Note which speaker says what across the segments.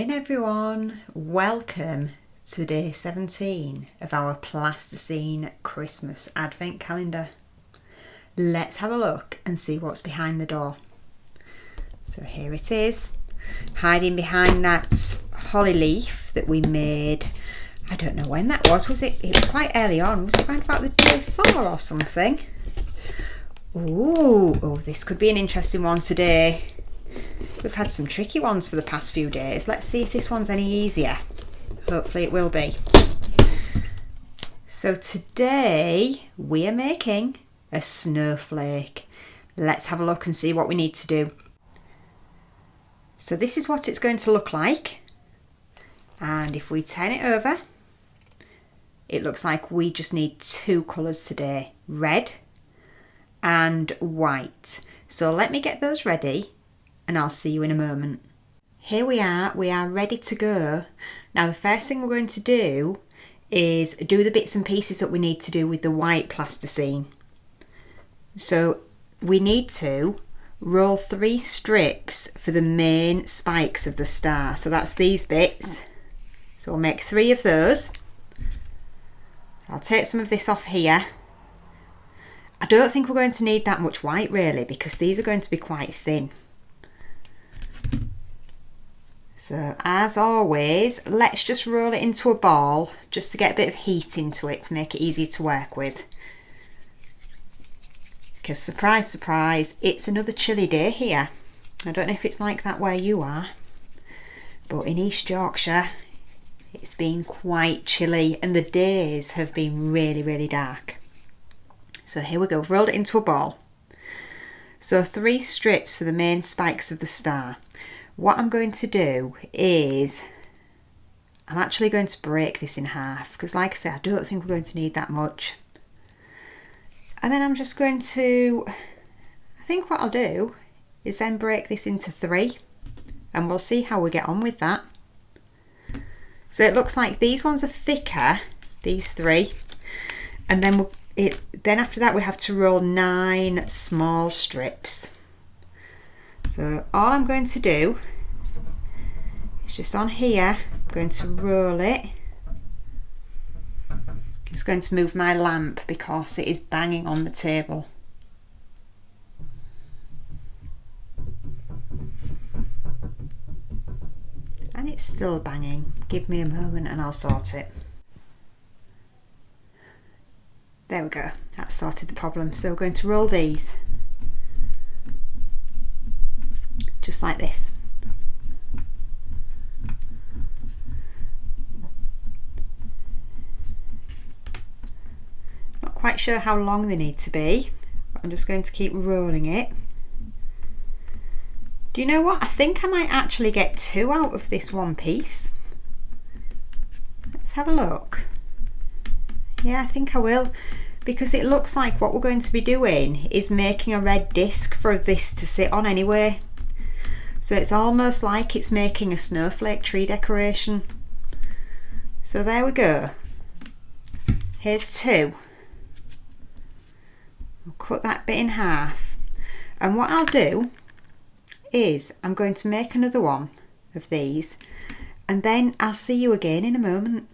Speaker 1: morning everyone, welcome to day 17 of our Plasticine Christmas Advent Calendar. Let's have a look and see what's behind the door. So here it is, hiding behind that holly leaf that we made. I don't know when that was it? It was quite early on, was it around about the day before or something? Oh, this could be an interesting one today. We've had some tricky ones for the past few days. Let's see if this one's any easier. Hopefully it will be. So today we are making a snowflake. Let's have a look and see what we need to do. So this is what it's going to look like. And if we turn it over, it looks like we just need two colours today, red and white. So let me get those ready and I'll see you in a moment. Here we are ready to go. Now the first thing we're going to do is do the bits and pieces that we need to do with the white plasticine. So we need to roll 3 strips for the main spikes of the star. So that's these bits. So we'll make 3 of those. I'll take some of this off here. I don't think we're going to need that much white really, because these are going to be quite thin. So as always, let's just roll it into a ball just to get a bit of heat into it to make it easier to work with. Because surprise, surprise, it's another chilly day here. I don't know if it's like that where you are, but in East Yorkshire, it's been quite chilly and the days have been really, really dark. So here we go, I've rolled it into a ball. So 3 strips for the main spikes of the star. What I'm going to do is, I'm actually going to break this in half, because like I said, I don't think we're going to need that much. And then I'm just going to, I think what I'll do is then break this into 3, and we'll see how we get on with that. So it looks like these ones are thicker, these 3, and then then after that we have to roll 9 small strips. So all I'm going to do is just on here, I'm going to roll it. I'm just going to move my lamp because it is banging on the table. And it's still banging. Give me a moment and I'll sort it. There we go, that sorted the problem. So we're going to roll these just like this. Not quite sure how long they need to be, but I'm just going to keep rolling it. Do you know what? I think I might actually get 2 out of this one piece. Let's have a look. Yeah, I think I will, because it looks like what we're going to be doing is making a red disc for this to sit on anyway. So it's almost like it's making a snowflake tree decoration. So there we go. Here's 2. I'll cut that bit in half. And what I'll do is I'm going to make another one of these, and then I'll see you again in a moment.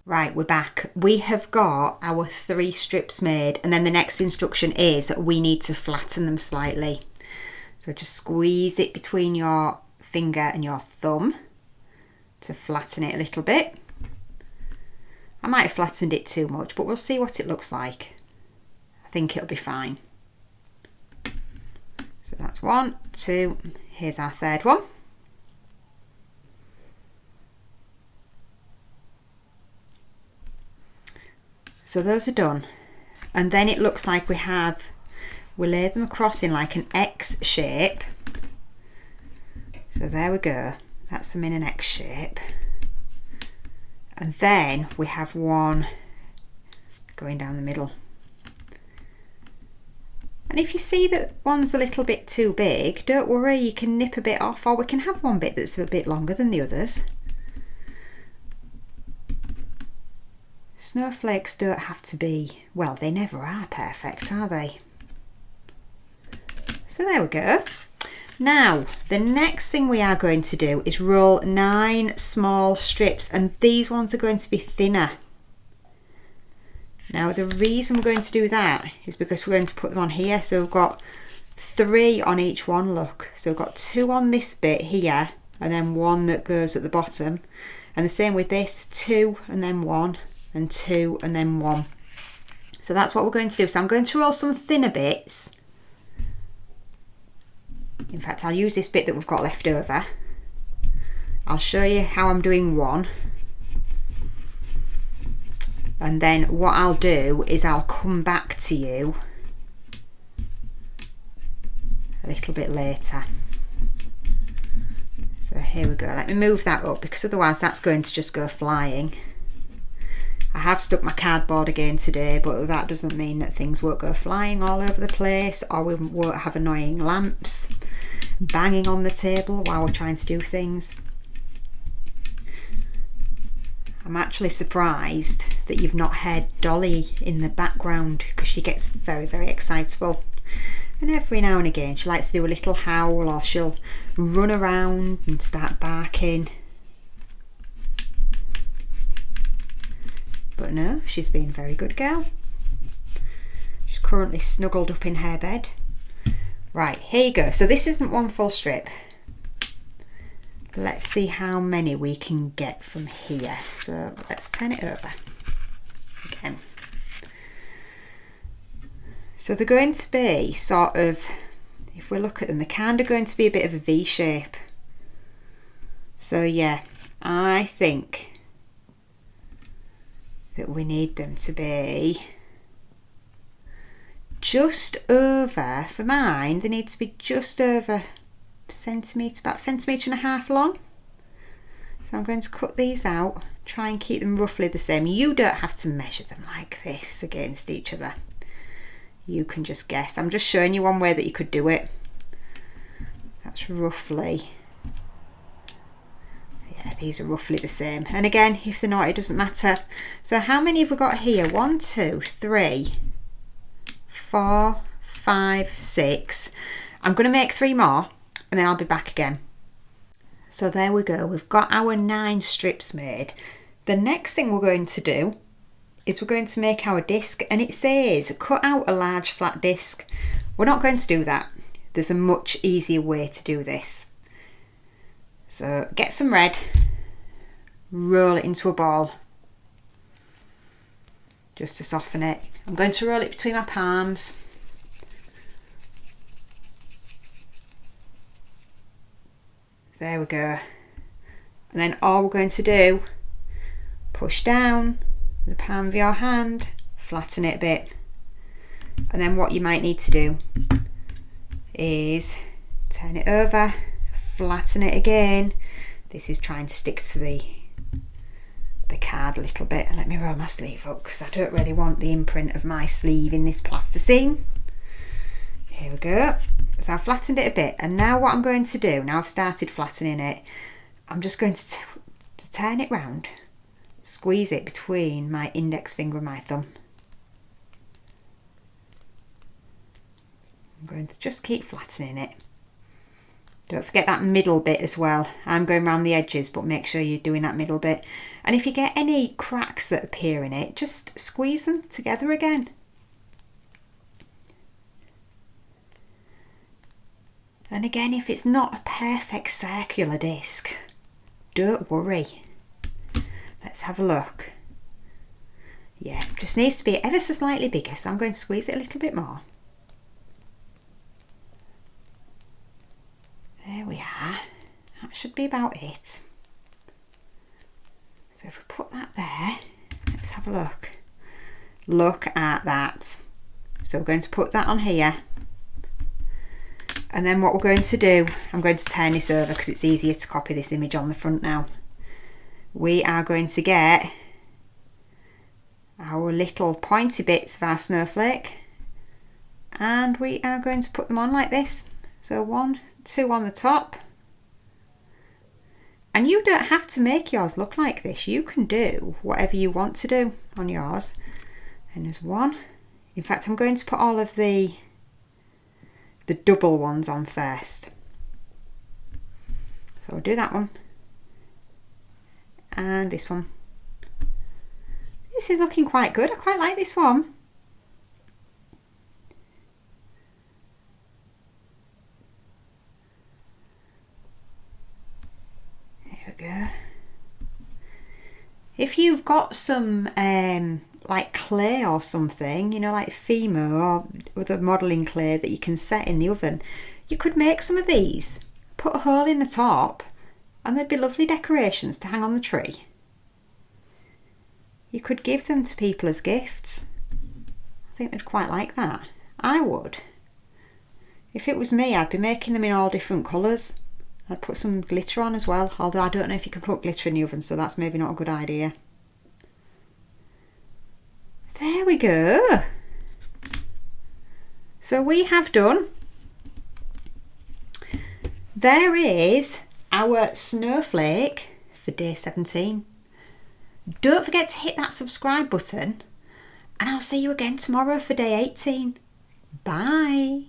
Speaker 1: Right, we're back. We have got our 3 strips made, and then the next instruction is we need to flatten them slightly. So just squeeze it between your finger and your thumb to flatten it a little bit. I might have flattened it too much, but we'll see what it looks like. I think it'll be fine. So that's 1, 2, here's our 3rd one. So those are done. And then it looks like we lay them across in like an X shape. So there we go, that's them in an X shape. And then we have one going down the middle. And if you see that one's a little bit too big, don't worry, you can nip a bit off, or we can have one bit that's a bit longer than the others. Snowflakes don't have to be, well, they never are perfect, are they? So there we go. Now, the next thing we are going to do is roll 9 small strips, and these ones are going to be thinner. Now, the reason we're going to do that is because we're going to put them on here. So we've got 3 on each one, look. So we've got 2 on this bit here, and then 1 that goes at the bottom. And the same with this, 2 and then 1, and 2 and then 1. So that's what we're going to do. So I'm going to roll some thinner bits. In fact, I'll use this bit that we've got left over. I'll show you how I'm doing one. And then what I'll do is I'll come back to you a little bit later. So here we go. Let me move that up because otherwise that's going to just go flying. I have stuck my cardboard again today, but that doesn't mean that things won't go flying all over the place, or we won't have annoying lamps banging on the table while we're trying to do things. I'm actually surprised that you've not heard Dolly in the background because she gets very, very excitable. And every now and again she likes to do a little howl, or she'll run around and start barking. But no, she's been a very good girl. She's currently snuggled up in her bed. Right, here you go. So this isn't one full strip. Let's see how many we can get from here. So let's turn it over again. So they're going to be sort of, if we look at them, they're kind of going to be a bit of a V shape. So yeah, I think that we need them to be just over, for mine, they need to be just over centimetre, about 1.5 centimetres long. So I'm going to cut these out, try and keep them roughly the same. You don't have to measure them like this against each other. You can just guess. I'm just showing you one way that you could do it. That's roughly, yeah, these are roughly the same. And again, if they're not, it doesn't matter. So how many have we got here? 1, 2, 3, 4, 5, 6. I'm going to make 3 more and then I'll be back again. So there we go, we've got our 9 strips made. The next thing we're going to do is we're going to make our disc, and it says cut out a large flat disc. We're not going to do that. There's a much easier way to do this. So get some red, roll it into a ball just to soften it. I'm going to roll it between my palms. There we go. And then all we're going to do, push down the palm of your hand, flatten it a bit. And then what you might need to do is turn it over, flatten it again. This is trying to stick to the card a little bit. Let me roll my sleeve up because I don't really want the imprint of my sleeve in this plasticine. Here we go. So I've flattened it a bit, and now what I'm going to do, now I've started flattening it, I'm just going to turn it round, squeeze it between my index finger and my thumb. I'm going to just keep flattening it. Don't forget that middle bit as well. I'm going around the edges, but make sure you're doing that middle bit. And if you get any cracks that appear in it, just squeeze them together again. And again, if it's not a perfect circular disc, don't worry. Let's have a look. Yeah, just needs to be ever so slightly bigger, so I'm going to squeeze it a little bit more. There we are. That should be about it. So if we put that there, let's have a look. Look at that. So we're going to put that on here. And then what we're going to do, I'm going to turn this over because it's easier to copy this image on the front now. We are going to get our little pointy bits of our snowflake, and we are going to put them on like this. So 1, 2 on the top. And you don't have to make yours look like this. You can do whatever you want to do on yours. And there's 1. In fact, I'm going to put all of the double ones on first. So we'll do that one. And this one. This is looking quite good. I quite like this one. There we go. If you've got some like clay or something, you know, like Fimo or other modelling clay that you can set in the oven, you could make some of these, put a hole in the top, and they'd be lovely decorations to hang on the tree. You could give them to people as gifts. I think they'd quite like that. I would. If it was me, I'd be making them in all different colours. I'd put some glitter on as well, although I don't know if you can put glitter in the oven, so that's maybe not a good idea. There we go. So we have done. There is our snowflake for day 17. Don't forget to hit that subscribe button, and I'll see you again tomorrow for day 18. Bye.